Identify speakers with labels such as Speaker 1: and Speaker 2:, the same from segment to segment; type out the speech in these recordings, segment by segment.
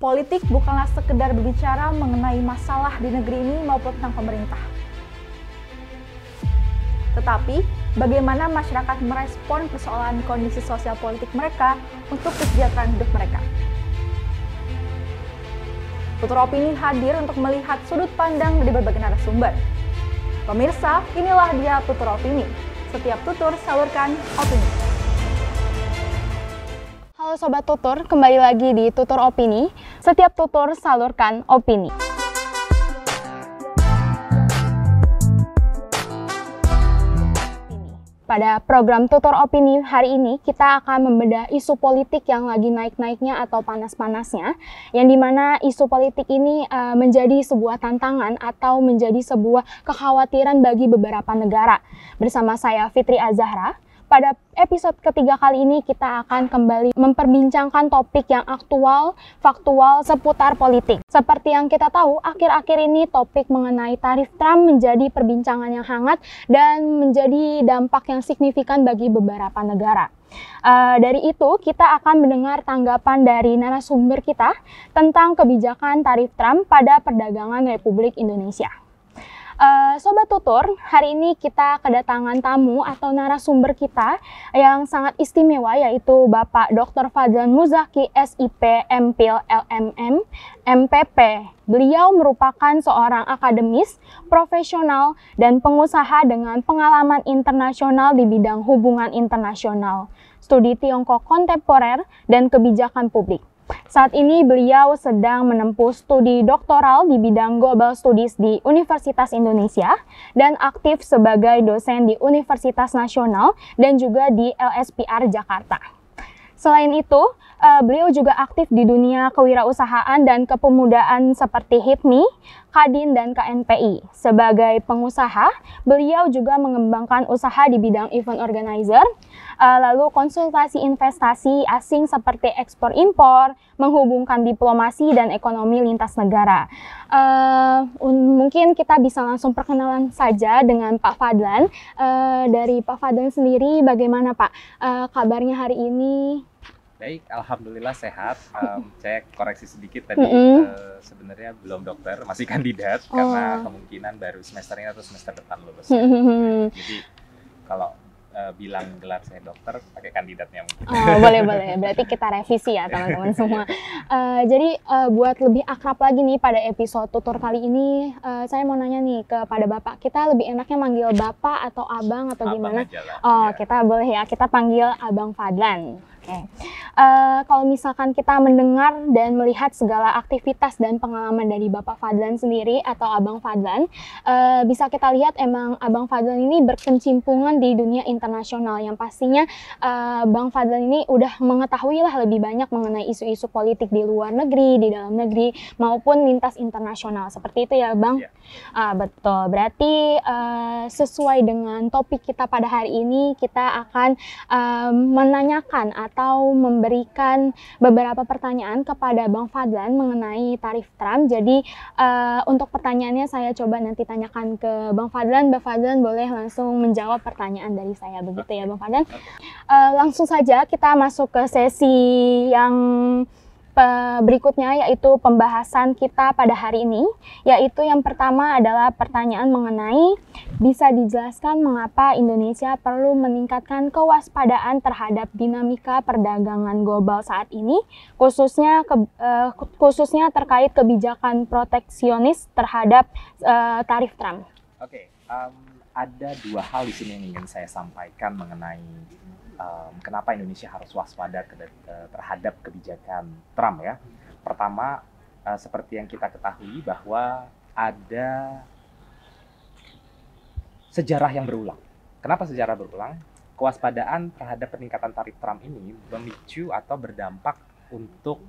Speaker 1: Politik bukanlah sekedar berbicara mengenai masalah di negeri ini maupun tentang pemerintah. Tetapi, bagaimana masyarakat merespon persoalan kondisi sosial politik mereka untuk kesejahteraan hidup mereka. Tutur Opini hadir untuk melihat sudut pandang dari berbagai narasumber. Pemirsa, inilah dia Tutur Opini. Setiap tutur salurkan opini. Halo Sobat Tutur, kembali lagi di Tutur Opini. Setiap tutur salurkan opini. Pada program Tutur Opini hari ini, kita akan membedah isu politik yang lagi naik-naiknya atau panas-panasnya, yang dimana isu politik ini menjadi sebuah tantangan atau menjadi sebuah kekhawatiran bagi beberapa negara. Bersama saya Fitri Azahra. Pada episode ketiga kali ini kita akan kembali memperbincangkan topik yang aktual, faktual seputar politik. Seperti yang kita tahu, akhir-akhir ini topik mengenai tarif Trump menjadi perbincangan yang hangat dan menjadi dampak yang signifikan bagi beberapa negara. Dari itu, kita akan mendengar tanggapan dari narasumber kita tentang kebijakan tarif Trump pada perdagangan Republik Indonesia. Sobat Tutur, hari ini kita kedatangan tamu atau narasumber kita yang sangat istimewa, yaitu Bapak Dr. Fadlan Muzaki, SIP, MPhil, LMM, MPP. Beliau merupakan seorang akademis, profesional, dan pengusaha dengan pengalaman internasional di bidang hubungan internasional, studi Tiongkok kontemporer, dan kebijakan publik. Saat ini beliau sedang menempuh studi doktoral di bidang Global Studies di Universitas Indonesia dan aktif sebagai dosen di Universitas Nasional dan juga di LSPR Jakarta. Selain itu, beliau juga aktif di dunia kewirausahaan dan kepemudaan seperti HIPMI, Kadin, dan KNPI. Sebagai pengusaha, beliau juga mengembangkan usaha di bidang event organizer, lalu konsultasi investasi asing seperti ekspor-impor, menghubungkan diplomasi dan ekonomi lintas negara. Mungkin kita bisa langsung perkenalan saja dengan Pak Fadlan. Dari Pak Fadlan sendiri, bagaimana Pak kabarnya hari ini?
Speaker 2: Baik, alhamdulillah sehat. Saya koreksi sedikit tadi, sebenarnya belum dokter, masih kandidat karena kemungkinan baru semester ini atau semester depan lulus. Jadi kalau bilang gelar saya dokter, pakai kandidatnya mungkin.
Speaker 1: Boleh. Berarti kita revisi ya teman-teman semua. Jadi buat lebih akrab lagi nih pada episode tutur kali ini, saya mau nanya nih kepada Bapak, kita lebih enaknya manggil Bapak atau Abang atau gimana?
Speaker 2: Ya.
Speaker 1: Kita boleh ya, kita panggil Abang Fadlan. Oke. Kalau misalkan kita mendengar dan melihat segala aktivitas dan pengalaman dari Bapak Fadlan sendiri atau Abang Fadlan, bisa kita lihat emang Abang Fadlan ini berkecimpungan di dunia internasional, yang pastinya Bang Fadlan ini udah mengetahui lah lebih banyak mengenai isu-isu politik di luar negeri, di dalam negeri, maupun lintas internasional. Seperti itu ya Bang? Yeah. Betul, berarti sesuai dengan topik kita pada hari ini, kita akan menanyakan atau memberikan beberapa pertanyaan kepada Bang Fadlan mengenai tarif Trump. Jadi untuk pertanyaannya saya coba nanti tanyakan ke Bang Fadlan. Bang Fadlan boleh langsung menjawab pertanyaan dari saya, begitu ya Bang Fadlan? Langsung saja kita masuk ke sesi yang berikutnya, yaitu pembahasan kita pada hari ini, yaitu yang pertama adalah pertanyaan mengenai bisa dijelaskan mengapa Indonesia perlu meningkatkan kewaspadaan terhadap dinamika perdagangan global saat ini, khususnya terkait kebijakan proteksionis terhadap tarif Trump.
Speaker 2: Oke, ada dua hal di sini yang ingin saya sampaikan mengenai kenapa Indonesia harus waspada terhadap kebijakan Trump ya. Pertama, seperti yang kita ketahui bahwa ada sejarah yang berulang. Kenapa sejarah berulang? Kewaspadaan terhadap peningkatan tarif Trump ini memicu atau berdampak untuk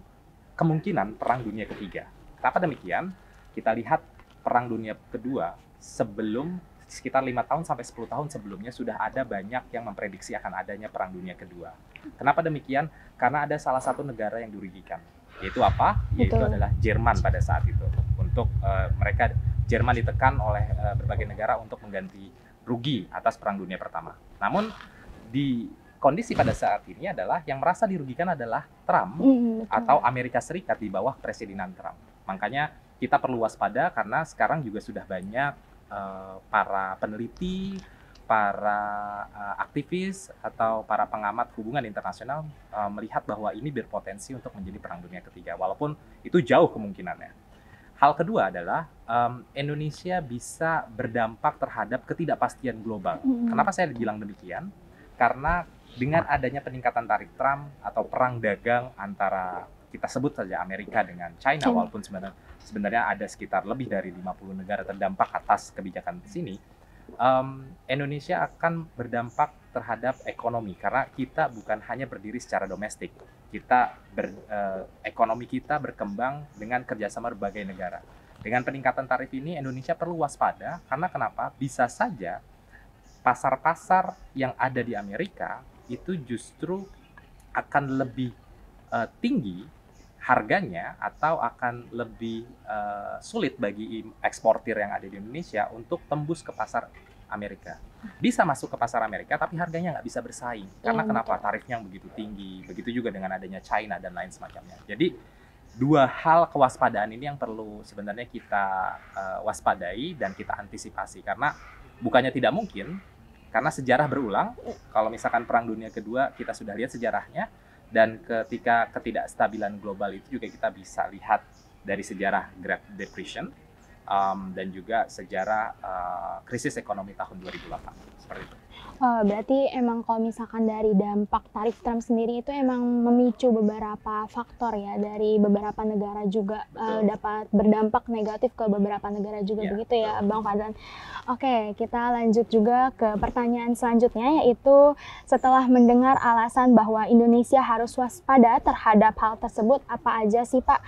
Speaker 2: kemungkinan Perang Dunia Ketiga. Kenapa demikian? Kita lihat Perang Dunia Kedua sebelum sekitar 5 tahun sampai 10 tahun sebelumnya sudah ada banyak yang memprediksi akan adanya Perang Dunia Kedua. Kenapa demikian? Karena ada salah satu negara yang dirugikan. Yaitu apa? Yaitu adalah Jerman pada saat itu. Untuk Jerman ditekan oleh berbagai negara untuk mengganti rugi atas Perang Dunia Pertama. Namun di kondisi pada saat ini adalah yang merasa dirugikan adalah Trump
Speaker 1: Betul.
Speaker 2: atau Amerika Serikat di bawah presidenan Trump. Makanya kita perlu waspada karena sekarang juga sudah banyak para peneliti, para aktivis atau para pengamat hubungan internasional melihat bahwa ini berpotensi untuk menjadi perang dunia ketiga, walaupun itu jauh kemungkinannya. Hal kedua adalah Indonesia bisa berdampak terhadap ketidakpastian global. Kenapa saya bilang demikian? Karena dengan adanya peningkatan tarif Trump atau perang dagang antara, kita sebut saja Amerika dengan China, walaupun sebenarnya ada sekitar lebih dari 50 negara terdampak atas kebijakan di sini, Indonesia akan berdampak terhadap ekonomi karena kita bukan hanya berdiri secara domestik, ekonomi kita berkembang dengan kerjasama berbagai negara. Dengan peningkatan tarif ini, Indonesia perlu waspada karena kenapa? Bisa saja pasar-pasar yang ada di Amerika itu justru akan lebih tinggi harganya atau akan lebih sulit bagi eksportir yang ada di Indonesia untuk tembus ke pasar Amerika. Bisa masuk ke pasar Amerika tapi harganya nggak bisa bersaing. Karena kenapa? Tarifnya yang begitu tinggi. Begitu juga dengan adanya China dan lain semacamnya. Jadi dua hal kewaspadaan ini yang perlu sebenarnya kita waspadai dan kita antisipasi. Karena bukannya tidak mungkin, karena sejarah berulang. Kalau misalkan Perang Dunia Kedua kita sudah lihat sejarahnya, dan ketika ketidakstabilan global itu juga kita bisa lihat dari sejarah Great Depression dan juga sejarah krisis ekonomi tahun 2008 seperti itu.
Speaker 1: Berarti emang kalau misalkan dari dampak tarif Trump sendiri itu emang memicu beberapa faktor ya, dari beberapa negara juga dapat berdampak negatif ke beberapa negara juga, begitu ya Bang Fadlan. Oke, kita lanjut juga ke pertanyaan selanjutnya, yaitu setelah mendengar alasan bahwa Indonesia harus waspada terhadap hal tersebut, apa aja sih Pak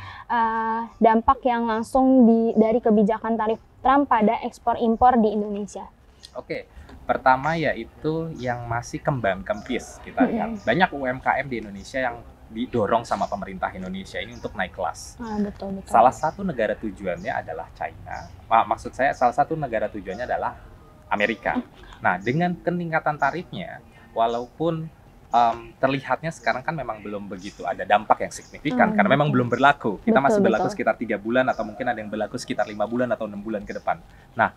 Speaker 1: dampak yang langsung dari kebijakan tarif Trump pada ekspor-impor di Indonesia?
Speaker 2: Oke. Pertama yaitu yang masih kembang kempis, kita lihat. Banyak UMKM di Indonesia yang didorong sama pemerintah Indonesia ini untuk naik kelas.
Speaker 1: Betul.
Speaker 2: Salah satu negara tujuannya adalah China. Maksud saya salah satu negara tujuannya adalah Amerika. Nah, dengan peningkatan tarifnya, walaupun terlihatnya sekarang kan memang belum begitu ada dampak yang signifikan, karena memang belum berlaku. Kita masih berlaku sekitar 3 bulan atau mungkin ada yang berlaku sekitar 5 bulan atau 6 bulan ke depan. Nah,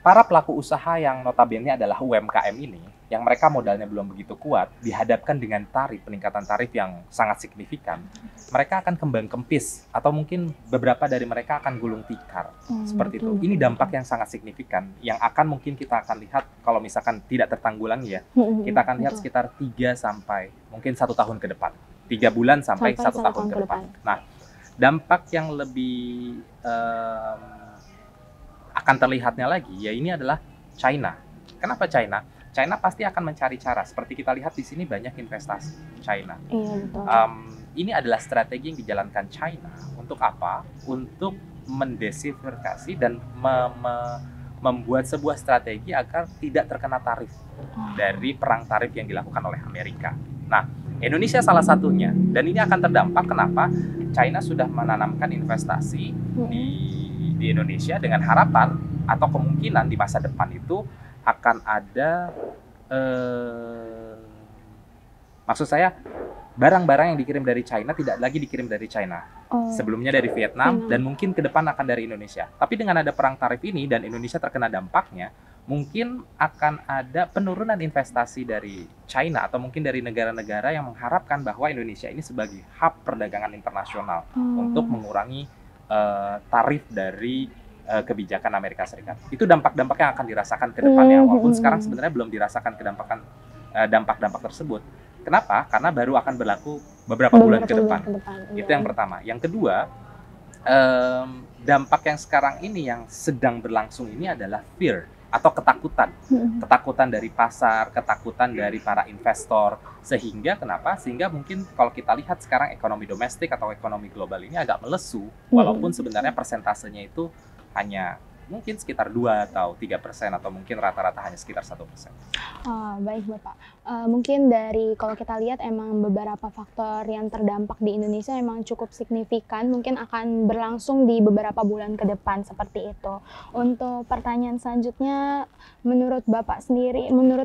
Speaker 2: para pelaku usaha yang notabene adalah UMKM ini, yang mereka modalnya belum begitu kuat, dihadapkan dengan peningkatan tarif yang sangat signifikan, mereka akan kembang kempis, atau mungkin beberapa dari mereka akan gulung tikar, seperti itu. Ini dampak yang sangat signifikan, yang akan mungkin kita akan lihat kalau misalkan tidak tertanggulangi ya, kita akan lihat sekitar 3 sampai mungkin 1 tahun ke depan, 3 bulan sampai 1 tahun ke depan. Nah, dampak yang lebih akan terlihatnya lagi, ya ini adalah China. Kenapa China? China pasti akan mencari cara. Seperti kita lihat di sini banyak investasi China. Ini adalah strategi yang dijalankan China. Untuk apa? Untuk mendiversifikasi dan membuat sebuah strategi agar tidak terkena tarif dari perang tarif yang dilakukan oleh Amerika. Nah, Indonesia salah satunya. Dan ini akan terdampak. Kenapa? China sudah menanamkan investasi di Indonesia dengan harapan atau kemungkinan di masa depan itu akan ada maksud saya barang-barang yang dikirim dari China tidak lagi dikirim dari China. Sebelumnya dari Vietnam dan mungkin ke depan akan dari Indonesia. Tapi dengan ada perang tarif ini dan Indonesia terkena dampaknya, mungkin akan ada penurunan investasi dari China atau mungkin dari negara-negara yang mengharapkan bahwa Indonesia ini sebagai hub perdagangan internasional untuk mengurangi tarif dari kebijakan Amerika Serikat. Itu dampak-dampak yang akan dirasakan ke depannya, walaupun sekarang sebenarnya belum dirasakan dampak-dampak tersebut. Kenapa? Karena baru akan berlaku beberapa bulan ke depan. Itu yang pertama. Yang kedua, dampak yang sekarang ini yang sedang berlangsung ini adalah fear atau ketakutan. Ketakutan dari pasar, ketakutan dari para investor. Sehingga kenapa? Sehingga mungkin kalau kita lihat sekarang ekonomi domestik atau ekonomi global ini agak melesu, walaupun sebenarnya persentasenya itu hanya mungkin sekitar 2 atau 3%, atau mungkin rata-rata hanya sekitar 1%.
Speaker 1: Baik Bapak. Mungkin dari kalau kita lihat emang beberapa faktor yang terdampak di Indonesia emang cukup signifikan, mungkin akan berlangsung di beberapa bulan ke depan seperti itu. Untuk pertanyaan selanjutnya, menurut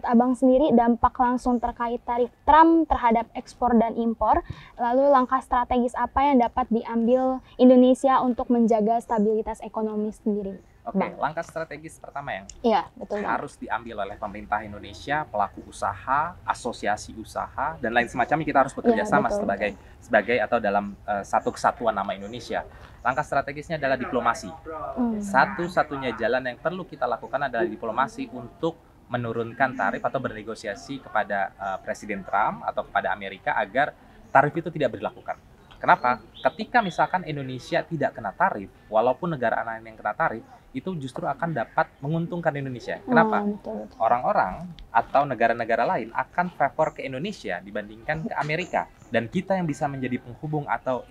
Speaker 1: Abang sendiri dampak langsung terkait tarif Trump terhadap ekspor dan impor, lalu langkah strategis apa yang dapat diambil Indonesia untuk menjaga stabilitas ekonomi sendiri?
Speaker 2: Oke,
Speaker 1: Bang.
Speaker 2: langkah strategis pertama yang
Speaker 1: Iya, betul Bang.
Speaker 2: harus diambil oleh pemerintah Indonesia, pelaku usaha, asosiasi usaha, dan lain semacamnya, kita harus bekerja
Speaker 1: Iya,
Speaker 2: sama
Speaker 1: betul.
Speaker 2: sebagai atau dalam satu kesatuan nama Indonesia. Langkah strategisnya adalah diplomasi.
Speaker 1: Hmm.
Speaker 2: Satu-satunya jalan yang perlu kita lakukan adalah diplomasi untuk menurunkan tarif atau bernegosiasi kepada Presiden Trump atau kepada Amerika agar tarif itu tidak diberlakukan. Kenapa? Ketika misalkan Indonesia tidak kena tarif, walaupun negara lain yang kena tarif, itu justru akan dapat menguntungkan Indonesia. Kenapa?
Speaker 1: Betul.
Speaker 2: Orang-orang atau negara-negara lain akan favor ke Indonesia dibandingkan ke Amerika. Dan kita yang bisa menjadi penghubung atau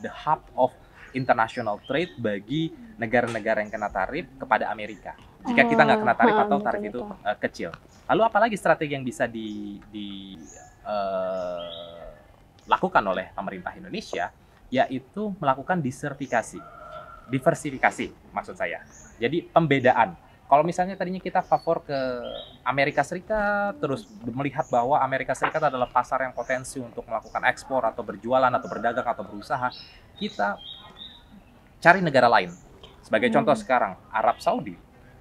Speaker 2: the hub of international trade bagi negara-negara yang kena tarif kepada Amerika. Jika kita nggak kena tarif atau tarif itu kecil. Lalu apalagi strategi yang bisa dilakukan oleh pemerintah Indonesia, yaitu melakukan diversifikasi maksud saya. Jadi pembedaan. Kalau misalnya tadinya kita favor ke Amerika Serikat, terus melihat bahwa Amerika Serikat adalah pasar yang potensi untuk melakukan ekspor atau berjualan atau berdagang atau berusaha, kita cari negara lain. Sebagai contoh sekarang, Arab Saudi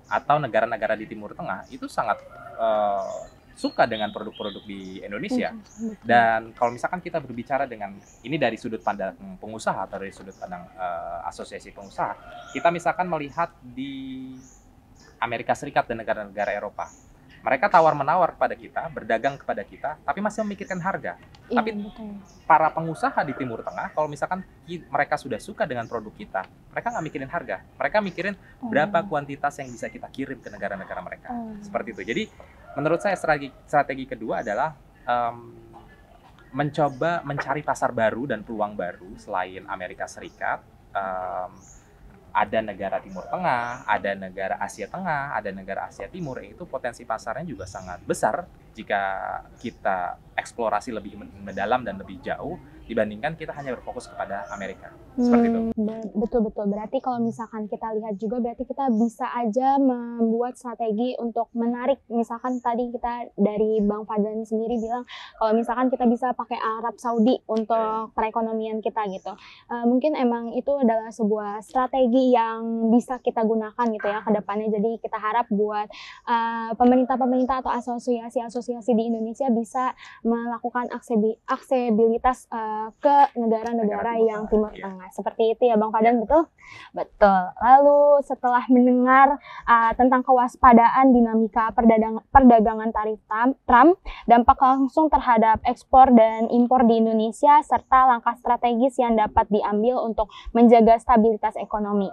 Speaker 2: atau negara-negara di Timur Tengah itu sangat suka dengan produk-produk di Indonesia. Dan kalau misalkan kita berbicara dengan ini dari sudut pandang pengusaha atau dari sudut pandang asosiasi pengusaha, kita misalkan melihat di Amerika Serikat dan negara-negara Eropa, mereka tawar-menawar kepada kita, berdagang kepada kita, tapi masih memikirkan harga.
Speaker 1: Iya,
Speaker 2: Tapi
Speaker 1: betul.
Speaker 2: para pengusaha di Timur Tengah, kalau misalkan mereka sudah suka dengan produk kita, mereka nggak mikirin harga, mereka mikirin berapa kuantitas yang bisa kita kirim ke negara-negara mereka. Seperti itu. Jadi menurut saya strategi kedua adalah mencoba mencari pasar baru dan peluang baru selain Amerika Serikat. Ada negara Timur Tengah, ada negara Asia Tengah, ada negara Asia Timur, itu potensi pasarnya juga sangat besar jika kita eksplorasi lebih mendalam dan lebih jauh dibandingkan kita hanya berfokus kepada Amerika. Seperti itu.
Speaker 1: Betul-betul. Berarti kalau misalkan kita lihat juga, berarti kita bisa aja membuat strategi untuk menarik. Misalkan tadi kita dari Bang Fadlan sendiri bilang, kalau misalkan kita bisa pakai Arab Saudi untuk perekonomian kita gitu. Mungkin emang itu adalah sebuah strategi yang bisa kita gunakan gitu ya ke depannya. Jadi kita harap buat pemerintah-pemerintah atau asosiasi-asosiasi di Indonesia bisa melakukan aksesibilitas ke negara-negara yang Timur Tengah. Seperti itu ya Bang Fadlan, betul? Betul. Lalu setelah mendengar tentang kewaspadaan dinamika perdagangan tarif Trump, dampak langsung terhadap ekspor dan impor di Indonesia, serta langkah strategis yang dapat diambil untuk menjaga stabilitas ekonomi.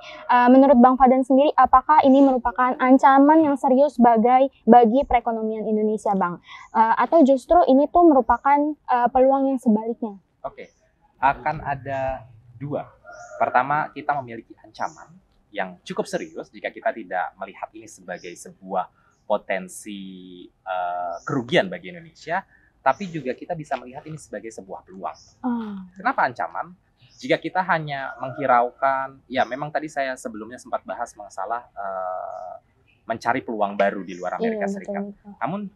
Speaker 1: Menurut Bang Fadlan sendiri, apakah ini merupakan ancaman yang serius bagi perekonomian Indonesia, Bang? Atau justru ini tuh merupakan peluang yang sebaliknya?
Speaker 2: Oke, akan ada dua. Pertama, kita memiliki ancaman yang cukup serius jika kita tidak melihat ini sebagai sebuah potensi kerugian bagi Indonesia, tapi juga kita bisa melihat ini sebagai sebuah peluang. Kenapa ancaman? Jika kita hanya menghiraukan, ya memang tadi saya sebelumnya sempat bahas masalah mencari peluang baru di luar Amerika Serikat. Namun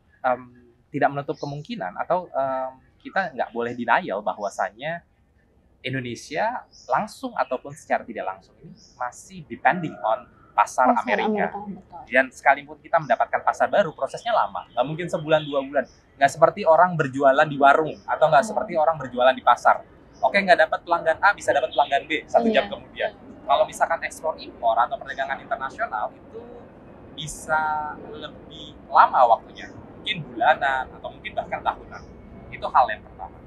Speaker 2: tidak menutup kemungkinan atau kita nggak boleh denial bahwasannya Indonesia langsung ataupun secara tidak langsung ini masih depending on pasar Amerika. Dan sekalipun kita mendapatkan pasar baru, prosesnya lama. Nggak mungkin sebulan, 2 bulan. Nggak seperti orang berjualan di warung atau nggak seperti orang berjualan di pasar. Oke, nggak dapat pelanggan A, bisa dapat pelanggan B 1 jam kemudian. Kalau misalkan ekspor impor atau perdagangan internasional itu bisa lebih lama waktunya. Mungkin bulanan atau mungkin bahkan tahunan. Itu hal yang pertama.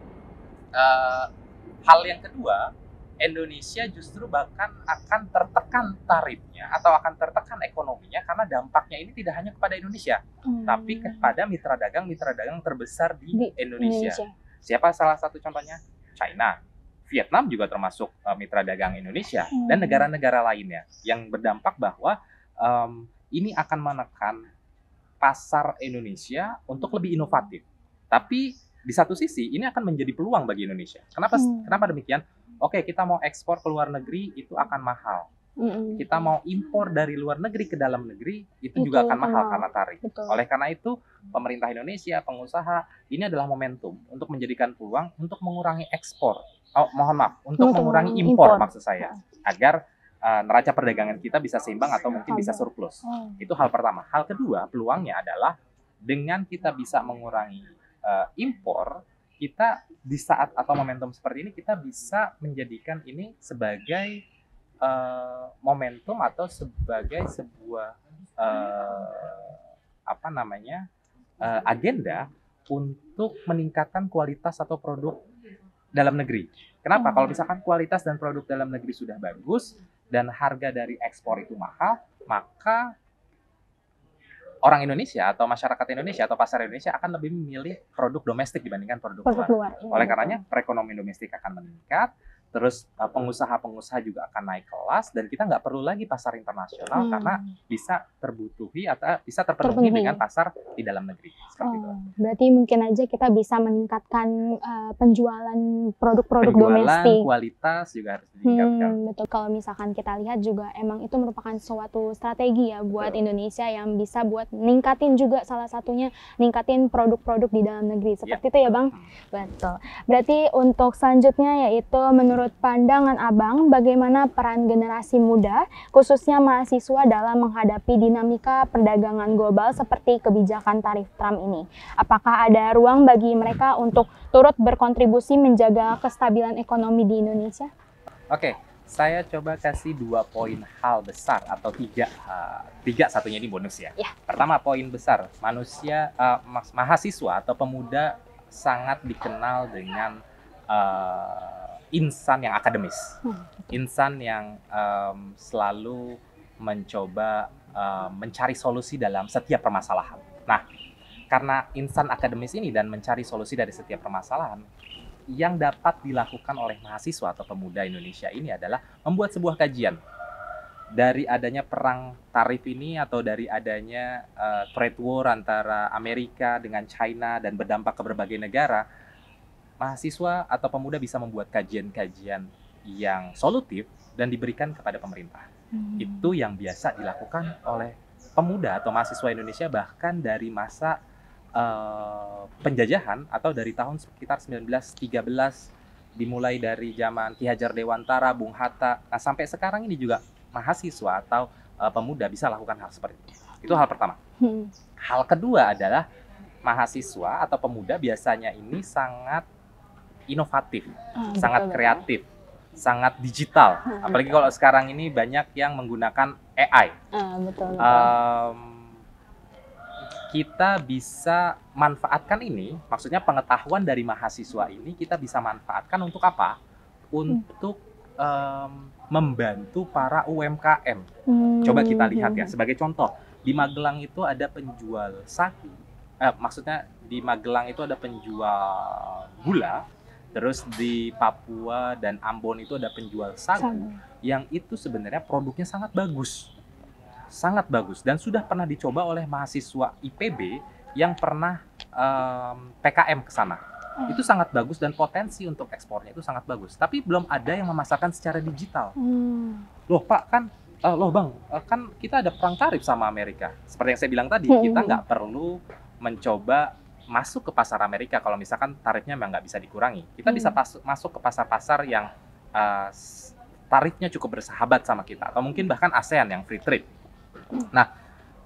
Speaker 2: Hal yang kedua, Indonesia justru bahkan akan tertekan tarifnya atau akan tertekan ekonominya karena dampaknya ini tidak hanya kepada Indonesia, tapi kepada mitra dagang terbesar di Indonesia. Siapa salah satu contohnya? China. Vietnam juga termasuk mitra dagang Indonesia dan negara-negara lainnya yang berdampak bahwa ini akan menekan pasar Indonesia untuk lebih inovatif. Tapi di satu sisi ini akan menjadi peluang bagi Indonesia. Kenapa demikian? Oke, kita mau ekspor ke luar negeri itu akan mahal. Kita mau impor dari luar negeri ke dalam negeri itu juga akan mahal karena tarif.
Speaker 1: Betul.
Speaker 2: Oleh karena itu, pemerintah Indonesia, pengusaha, ini adalah momentum untuk menjadikan peluang untuk mengurangi ekspor. Untuk mengurangi impor maksud saya, agar neraca perdagangan kita bisa seimbang atau mungkin bisa surplus. Itu hal pertama. Hal kedua, peluangnya adalah dengan kita bisa mengurangi impor, kita di saat atau momentum seperti ini kita bisa menjadikan ini sebagai momentum atau sebagai sebuah agenda untuk meningkatkan kualitas atau produk dalam negeri. Kenapa? Kalau misalkan kualitas dan produk dalam negeri sudah bagus dan harga dari ekspor itu mahal, maka orang Indonesia atau masyarakat Indonesia atau pasar Indonesia akan lebih memilih produk domestik dibandingkan produk luar. Oleh karenanya perekonomian domestik akan meningkat, terus pengusaha-pengusaha juga akan naik kelas, dan kita nggak perlu lagi pasar internasional karena bisa terbutuhi atau bisa terpenuhi dengan pasar di dalam negeri. Seperti itu.
Speaker 1: Berarti mungkin aja kita bisa meningkatkan penjualan produk-produk domestik.
Speaker 2: Kualitas juga harus ditingkatkan.
Speaker 1: Betul. Kalau misalkan kita lihat juga emang itu merupakan suatu strategi ya buat Indonesia yang bisa buat ningkatin juga, salah satunya ningkatin produk-produk di dalam negeri. Seperti itu ya Bang? Betul. Berarti untuk selanjutnya yaitu menurut pandangan Abang, bagaimana peran generasi muda, khususnya mahasiswa dalam menghadapi dinamika perdagangan global seperti kebijakan tarif Trump ini? Apakah ada ruang bagi mereka untuk turut berkontribusi menjaga kestabilan ekonomi di Indonesia?
Speaker 2: Oke, saya coba kasih 2 poin hal besar atau tiga satunya ini bonus ya. Pertama, poin besar, mahasiswa atau pemuda sangat dikenal dengan insan yang akademis, insan yang selalu mencoba mencari solusi dalam setiap permasalahan. Nah, karena insan akademis ini dan mencari solusi dari setiap permasalahan, yang dapat dilakukan oleh mahasiswa atau pemuda Indonesia ini adalah membuat sebuah kajian. Dari adanya perang tarif ini atau dari adanya trade war antara Amerika dengan China dan berdampak ke berbagai negara, mahasiswa atau pemuda bisa membuat kajian-kajian yang solutif dan diberikan kepada pemerintah. Itu yang biasa dilakukan oleh pemuda atau mahasiswa Indonesia bahkan dari masa penjajahan atau dari tahun sekitar 1913, dimulai dari zaman Ki Hajar Dewantara, Bung Hatta. Nah, sampai sekarang ini juga mahasiswa atau pemuda bisa lakukan hal seperti itu. Itu hal pertama. Hal kedua adalah mahasiswa atau pemuda biasanya ini sangat inovatif, sangat kreatif, sangat digital. Apalagi kalau sekarang ini banyak yang menggunakan AI. Kita bisa manfaatkan ini, maksudnya pengetahuan dari mahasiswa ini kita bisa manfaatkan untuk apa? Untuk membantu para UMKM. Coba kita lihat ya, sebagai contoh, di Magelang itu ada penjual sagu. Maksudnya di Magelang itu ada penjual gula. Terus di Papua dan Ambon itu ada penjual sagu yang itu sebenarnya produknya sangat bagus. Sangat bagus dan sudah pernah dicoba oleh mahasiswa IPB yang pernah PKM ke sana. Itu sangat bagus dan potensi untuk ekspornya itu sangat bagus. Tapi belum ada yang memasarkan secara digital. Loh Pak, Bang, kan kita ada perang tarif sama Amerika. Seperti yang saya bilang tadi, kita nggak perlu mencoba masuk ke pasar Amerika kalau misalkan tarifnya memang nggak bisa dikurangi. Kita bisa masuk ke pasar-pasar yang tarifnya cukup bersahabat sama kita, atau mungkin bahkan ASEAN yang free trade. Nah,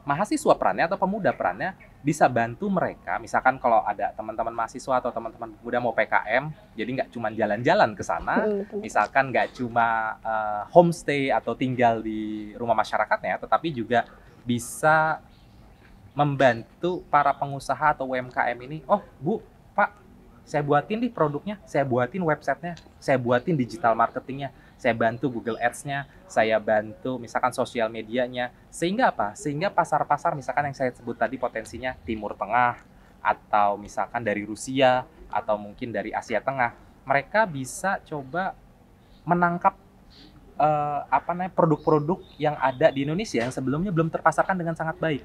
Speaker 2: mahasiswa perannya atau pemuda perannya bisa bantu mereka, misalkan kalau ada teman-teman mahasiswa atau teman-teman pemuda mau PKM, jadi nggak cuma jalan-jalan ke sana, misalkan nggak cuma homestay atau tinggal di rumah masyarakatnya, tetapi juga bisa membantu para pengusaha atau UMKM ini. Oh Bu, Pak, saya buatin nih produknya, saya buatin websitenya, saya buatin digital marketingnya, saya bantu Google Ads-nya, saya bantu misalkan sosial medianya. Sehingga apa? Sehingga pasar-pasar misalkan yang saya sebut tadi potensinya Timur Tengah, atau misalkan dari Rusia, atau mungkin dari Asia Tengah, mereka bisa coba menangkap produk-produk yang ada di Indonesia yang sebelumnya belum terpasarkan dengan sangat baik.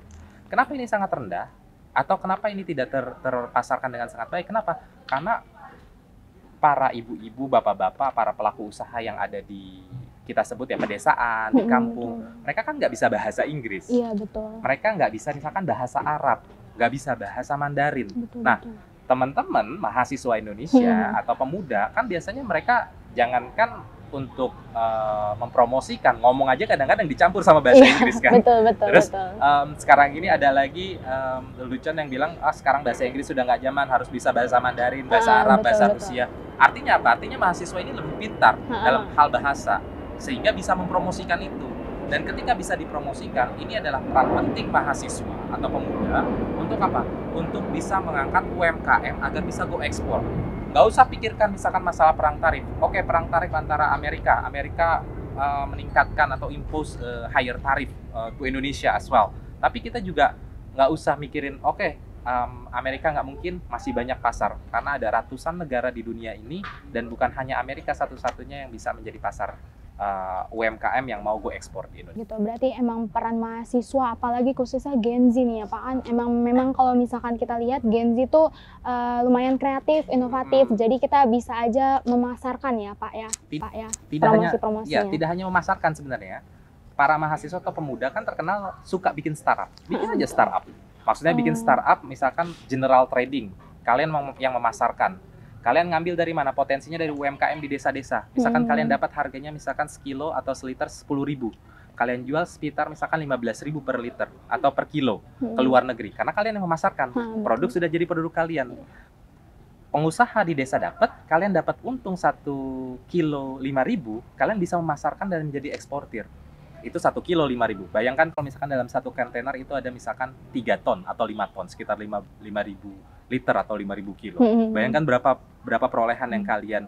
Speaker 2: Kenapa ini sangat rendah? Atau kenapa ini tidak terpasarkan dengan sangat baik? Kenapa? Karena para ibu-ibu, bapak-bapak, para pelaku usaha yang ada di kita sebut ya pedesaan, di kampung, mereka kan nggak bisa bahasa Inggris.
Speaker 1: Iya, betul.
Speaker 2: Mereka nggak bisa misalkan bahasa Arab, nggak bisa bahasa Mandarin.
Speaker 1: Betul,
Speaker 2: Nah,
Speaker 1: betul.
Speaker 2: teman-teman mahasiswa Indonesia atau pemuda kan biasanya mereka jangankan untuk mempromosikan, ngomong aja kadang-kadang dicampur sama bahasa
Speaker 1: Iya,
Speaker 2: Inggris kan.
Speaker 1: betul, betul,
Speaker 2: Terus
Speaker 1: betul.
Speaker 2: sekarang ini ada lagi lelucon yang bilang sekarang bahasa Inggris sudah nggak zaman, harus bisa bahasa Mandarin, bahasa Arab,
Speaker 1: Betul,
Speaker 2: bahasa
Speaker 1: betul.
Speaker 2: Rusia. Artinya apa? Artinya mahasiswa ini lebih pintar dalam hal bahasa sehingga bisa mempromosikan itu. Dan ketika bisa dipromosikan, ini adalah peran penting mahasiswa atau pemuda untuk apa? Untuk bisa mengangkat UMKM agar bisa go ekspor. Nggak usah pikirkan misalkan masalah perang tarif. Oke, perang tarif antara Amerika meningkatkan atau impose higher tarif to Indonesia as well. Tapi kita juga nggak usah mikirin, Amerika nggak mungkin, masih banyak pasar. Karena ada ratusan negara di dunia ini, dan bukan hanya Amerika satu-satunya yang bisa menjadi pasar UMKM yang mau go ekspor di Indonesia.
Speaker 1: Gitu, berarti emang peran mahasiswa, apalagi khususnya Gen Z nih ya Pak, kan memang kalau misalkan kita lihat Gen Z itu lumayan kreatif, inovatif, jadi kita bisa aja memasarkan ya Pak ya, promosi-promosinya.
Speaker 2: Tidak hanya memasarkan sebenarnya. Para mahasiswa atau pemuda kan terkenal suka bikin startup. Bikin aja startup. Maksudnya bikin startup, misalkan general trading. Kalian yang memasarkan. Kalian ngambil dari mana? Potensinya dari UMKM di desa-desa. Misalkan kalian dapat harganya misalkan sekilo atau seliter 10.000. Kalian jual sekitar misalkan 15.000 per liter atau per kilo ke luar negeri. Karena kalian yang memasarkan. Produk sudah jadi produk kalian. Pengusaha di desa dapat, kalian dapat untung 1 kilo 5.000, kalian bisa memasarkan dan menjadi eksportir. Itu 1 kilo 5.000. Bayangkan kalau misalkan dalam satu kontainer itu ada misalkan 3 ton atau 5 ton, sekitar 5.000 liter atau 5.000 kilo. Bayangkan berapa perolehan yang kalian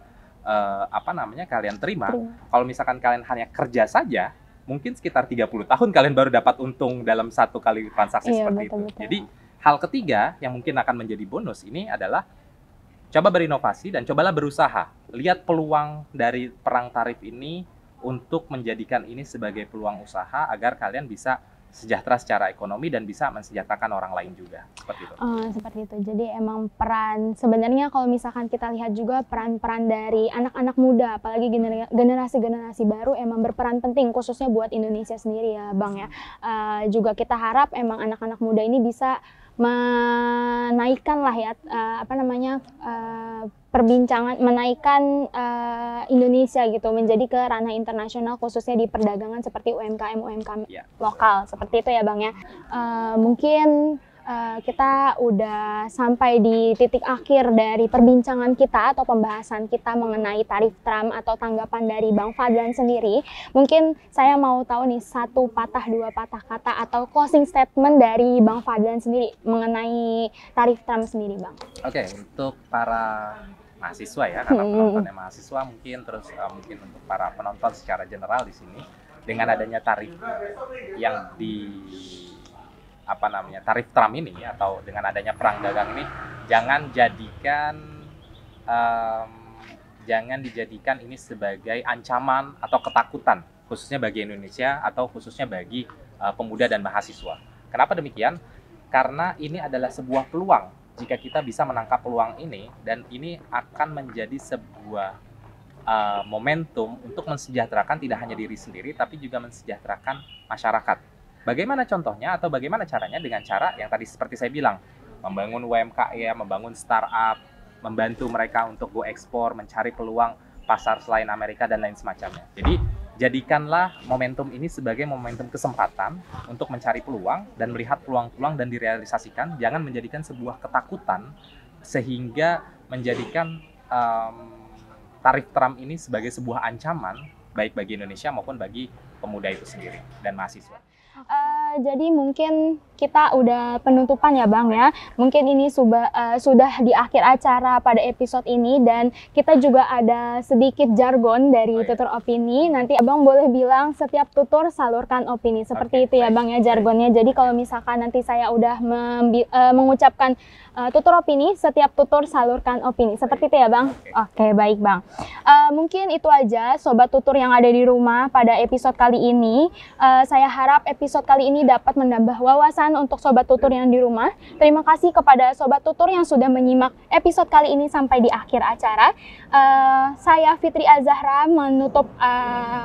Speaker 2: kalian terima. Kalau misalkan kalian hanya kerja saja, mungkin sekitar 30 tahun kalian baru dapat untung dalam satu kali transaksi seperti itu. Jadi hal ketiga yang mungkin akan menjadi bonus ini adalah coba berinovasi dan cobalah berusaha. Lihat peluang dari perang tarif ini untuk menjadikan ini sebagai peluang usaha agar kalian bisa sejahtera secara ekonomi dan bisa mensejahterakan orang lain juga. Seperti itu.
Speaker 1: Seperti itu. Jadi emang peran, sebenarnya kalau misalkan kita lihat juga peran-peran dari anak-anak muda, apalagi generasi-generasi baru emang berperan penting khususnya buat Indonesia sendiri ya Bang ya. Juga kita harap emang anak-anak muda ini bisa menaikkan lah ya perbincangan, menaikkan Indonesia gitu menjadi ke ranah internasional khususnya di perdagangan seperti UMKM lokal seperti itu ya Bang ya. Mungkin kita udah sampai di titik akhir dari perbincangan kita atau pembahasan kita mengenai tarif Trump atau tanggapan dari Bang Fadlan sendiri. Mungkin saya mau tahu nih dua patah kata atau closing statement dari Bang Fadlan sendiri mengenai tarif Trump sendiri Bang.
Speaker 2: Oke, untuk para mahasiswa ya, karena penontonnya mahasiswa mungkin, terus mungkin untuk para penonton secara general di sini, dengan adanya tarif yang tarif Trump ini atau dengan adanya perang dagang ini, jangan dijadikan ini sebagai ancaman atau ketakutan khususnya bagi Indonesia atau khususnya bagi pemuda dan mahasiswa. Kenapa demikian? Karena ini adalah sebuah peluang. Jika kita bisa menangkap peluang ini, dan ini akan menjadi sebuah momentum untuk mensejahterakan tidak hanya diri sendiri tapi juga mensejahterakan masyarakat. Bagaimana contohnya atau bagaimana caranya? Dengan cara yang tadi seperti saya bilang, membangun UMKM, membangun startup, membantu mereka untuk go ekspor, mencari peluang pasar selain Amerika dan lain semacamnya. Jadi jadikanlah momentum ini sebagai momentum kesempatan untuk mencari peluang dan melihat peluang-peluang dan direalisasikan. Jangan menjadikan sebuah ketakutan sehingga menjadikan tarif Trump ini sebagai sebuah ancaman baik bagi Indonesia maupun bagi pemuda itu sendiri dan mahasiswa.
Speaker 1: Jadi mungkin kita udah penutupan ya Bang ya. Mungkin ini sudah di akhir acara pada episode ini, dan kita juga ada sedikit jargon dari tutur opini. Nanti Abang boleh bilang setiap tutur salurkan opini. Seperti itu ya Bang ya jargonnya. Jadi kalau misalkan nanti saya udah mengucapkan tutur opini, setiap tutur salurkan opini. Seperti itu ya Bang? Oke, baik Bang. Mungkin itu aja Sobat Tutur yang ada di rumah pada episode kali ini. Saya harap episode kali ini dapat menambah wawasan untuk Sobat Tutur yang di rumah. Terima kasih kepada Sobat Tutur yang sudah menyimak episode kali ini sampai di akhir acara. Saya Fitri Azahra menutup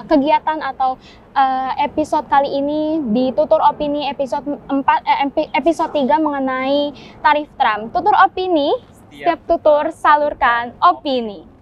Speaker 1: kegiatan atau episode kali ini di Tutur Opini episode 3 mengenai tarif tram. Tutur Opini, setiap tutur salurkan opini.